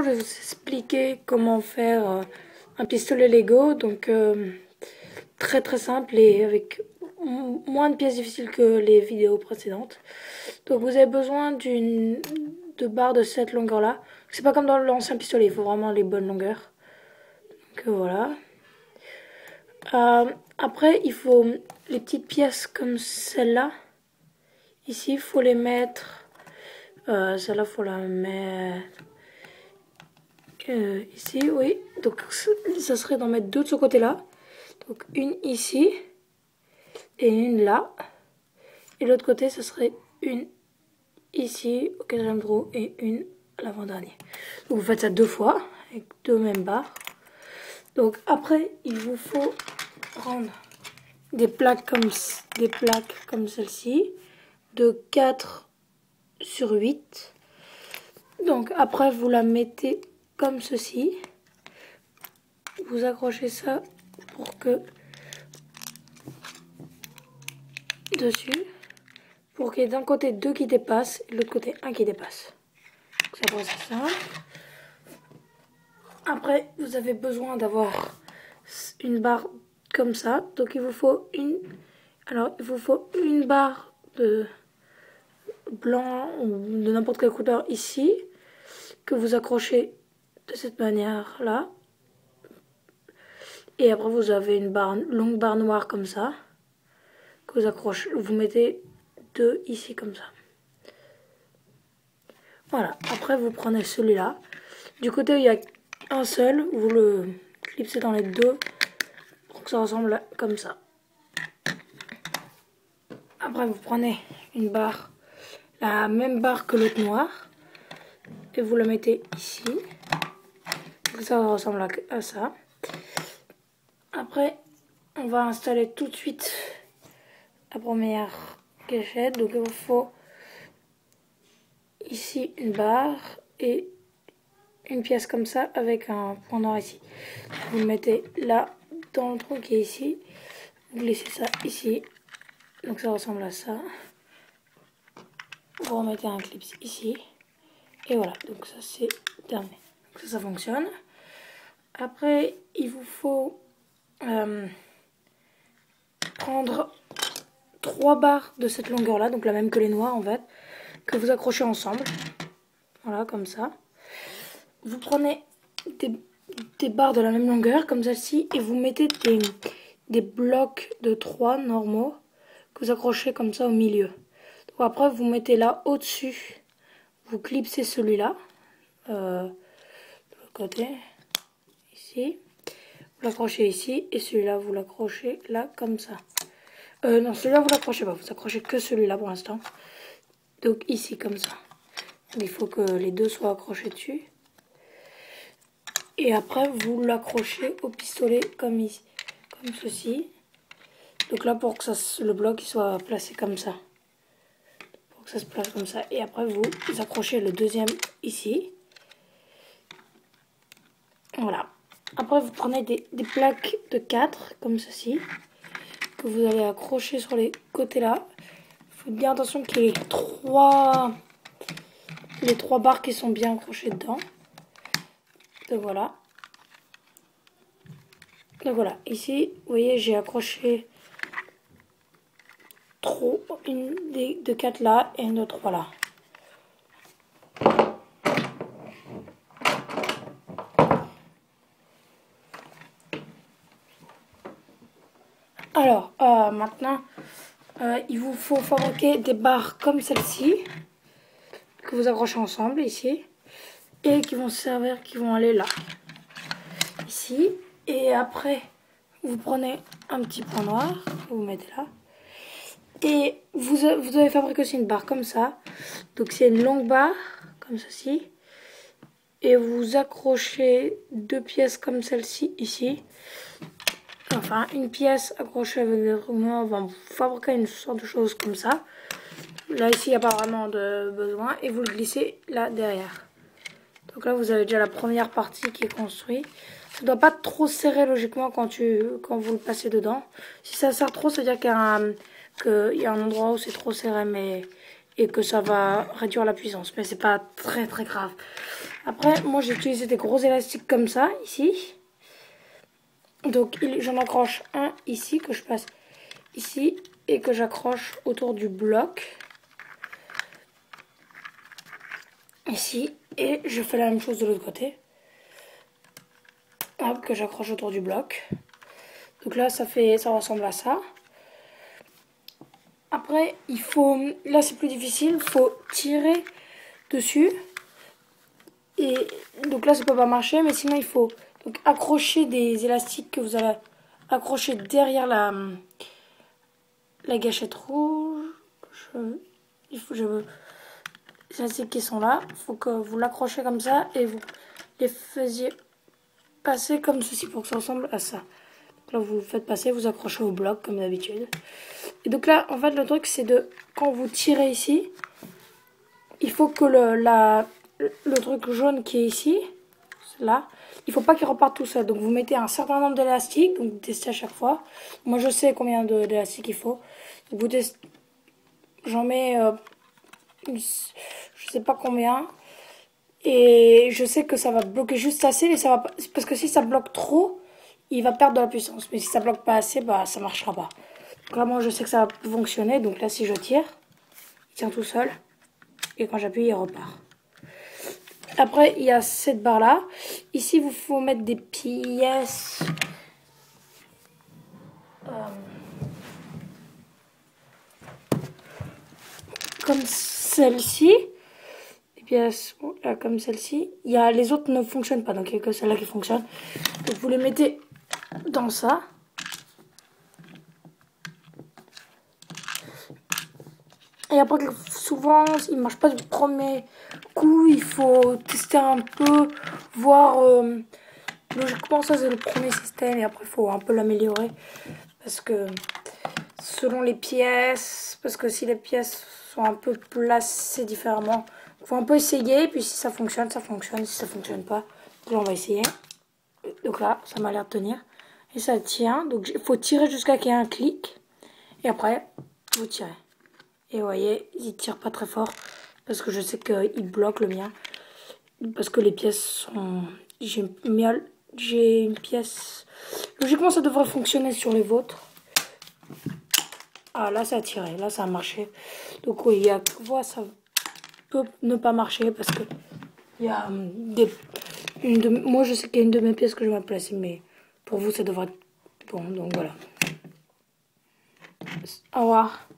Bonjour, je vais vous expliquer comment faire un pistolet Lego, donc très très simple et avec moins de pièces difficiles que les vidéos précédentes. Donc vous avez besoin de barres de cette longueur là. C'est pas comme dans l'ancien pistolet, il faut vraiment les bonnes longueurs. Donc voilà. Après il faut les petites pièces comme celle-là. Ici il faut les mettre. Celle-là faut la mettre. Ici, oui. Donc, ça serait d'en mettre deux de ce côté-là. Donc, une ici et une là. Et l'autre côté, ce serait une ici au quatrième trou et une à l'avant-dernier. Donc, vous faites ça deux fois avec deux mêmes barres. Donc, après, il vous faut prendre des plaques comme celle-ci de 4 sur 8. Donc, après, vous la mettez comme ceci. Vous accrochez ça pour que dessus, pour qu'il y ait d'un côté deux qui dépassent et de l'autre côté un qui dépasse. Donc ça passe ça. Après, vous avez besoin d'avoir une barre comme ça. Donc il vous faut une barre de blanc ou de n'importe quelle couleur ici que vous accrochez de cette manière là. Et après vous avez une longue barre noire comme ça que vous accrochez. Vous mettez deux ici comme ça. Voilà. Après vous prenez celui-là. Du côté où il y a un seul, vous le clipsez dans les deux pour que ça ressemble comme ça. Après vous prenez une barre, la même barre que l'autre noir, et vous le mettez ici. Donc ça ressemble à ça. Après on va installer tout de suite la première gâchette. Donc il vous faut ici une barre et une pièce comme ça avec un point noir ici. Vous le mettez là dans le trou qui est ici. Vous glissez ça ici. Donc ça ressemble à ça. Vous remettez un clip ici. Et voilà. Donc ça c'est terminé. Donc ça fonctionne. Après il vous faut prendre 3 barres de cette longueur là. Donc la même que les noirs en fait. Que vous accrochez ensemble. Voilà comme ça. Vous prenez des barres de la même longueur comme celle-ci et vous mettez des blocs de 3 normaux que vous accrochez comme ça au milieu. Donc après vous mettez là au-dessus, vous clipsez celui-là de l'autre côté, ici, vous l'accrochez ici et celui-là vous l'accrochez là comme ça. Non, celui-là vous l'accrochez pas, vous accrochez que celui-là pour l'instant. Donc ici comme ça. Il faut que les deux soient accrochés dessus. Et après, vous l'accrochez au pistolet comme ici, comme ceci. Donc là, pour que le bloc il soit placé comme ça. Pour que ça se place comme ça. Et après, vous accrochez le deuxième ici. Voilà. Après, vous prenez des plaques de 4, comme ceci. Que vous allez accrocher sur les côtés là. Il faut bien attention qu'il y ait les trois barres qui sont bien accrochées dedans. Donc voilà. Donc voilà, ici, vous voyez, j'ai accroché une de 4 là et une de 3 là. Alors, maintenant, il vous faut fabriquer des barres comme celle-ci, que vous accrochez ensemble ici, et qui vont aller là, ici. Et après, vous prenez un petit point noir, vous mettez là. Et vous devez fabriquer aussi une barre comme ça. Donc c'est une longue barre, comme ceci. Et vous accrochez deux pièces comme celle-ci, ici. Enfin, une pièce accrochée avec des roulements. On va fabriquer une sorte de chose comme ça. Là, ici, il n'y a pas vraiment de besoin. Et vous le glissez là, derrière. Donc là, vous avez déjà la première partie qui est construite. Ça ne doit pas trop serrer logiquement quand vous le passez dedans. Si ça serre trop, ça veut dire qu'il y a un endroit où c'est trop serré, mais et que ça va réduire la puissance. Mais c'est pas très très grave. Après, moi j'ai utilisé des gros élastiques comme ça, ici. Donc j'en accroche un ici, que je passe ici, et que j'accroche autour du bloc. Ici, et je fais la même chose de l'autre côté. Hop, que j'accroche autour du bloc. Donc là, ça ressemble à ça. Après, là c'est plus difficile, il faut tirer dessus. Et donc là, ça peut pas marcher, mais sinon il faut donc accrocher des élastiques que vous allez accrocher derrière la gâchette rouge. Les élastiques qui sont là, il faut que vous l'accrochez comme ça et vous les faisiez passer comme ceci pour que ça ressemble à ça. Donc là, vous le faites passer, vous accrochez au bloc comme d'habitude. Et donc là, en fait, le truc, c'est quand vous tirez ici, il faut que le truc jaune qui est ici, là, il faut pas qu'il reparte tout seul. Donc vous mettez un certain nombre d'élastiques, donc vous testez à chaque fois. Moi, je sais combien d'élastiques il faut. Donc vous testez, j'en mets, je sais pas combien. Et je sais que ça va bloquer juste assez, mais ça va pas, parce que si ça bloque trop, il va perdre de la puissance. Mais si ça bloque pas assez, bah ça marchera pas. Donc là, moi, je sais que ça va fonctionner. Donc là, si je tire, il tient tout seul. Et quand j'appuie, il repart. Après, il y a cette barre-là. Ici, il faut mettre des pièces. Comme celle-ci. Des pièces là, comme celle-ci. Les autres ne fonctionnent pas, donc il n'y a que celle-là qui fonctionne. Donc vous les mettez dans ça. Et après, souvent, il ne marche pas du premier coup. Il faut tester un peu, voir. Logiquement, ça c'est le premier système. Et après, il faut un peu l'améliorer. Parce que selon les pièces, parce que si les pièces sont un peu placées différemment, il faut un peu essayer. Puis si ça fonctionne, ça fonctionne. Si ça fonctionne pas, là, on va essayer. Donc là, ça m'a l'air de tenir. Et ça tient. Donc il faut tirer jusqu'à qu'il y ait un clic. Et après, vous tirez. Et vous voyez, il tire pas très fort. Parce que je sais qu'il bloque le mien. Parce que les pièces sont... J'ai une pièce... Logiquement, ça devrait fonctionner sur les vôtres. Ah, là, ça a tiré. Là, ça a marché. Donc oui, ça peut ne pas marcher. Parce que il y a moi, je sais qu'il y a une de mes pièces que je vais placer. Mais pour vous, ça devrait être bon. Donc voilà. Au revoir.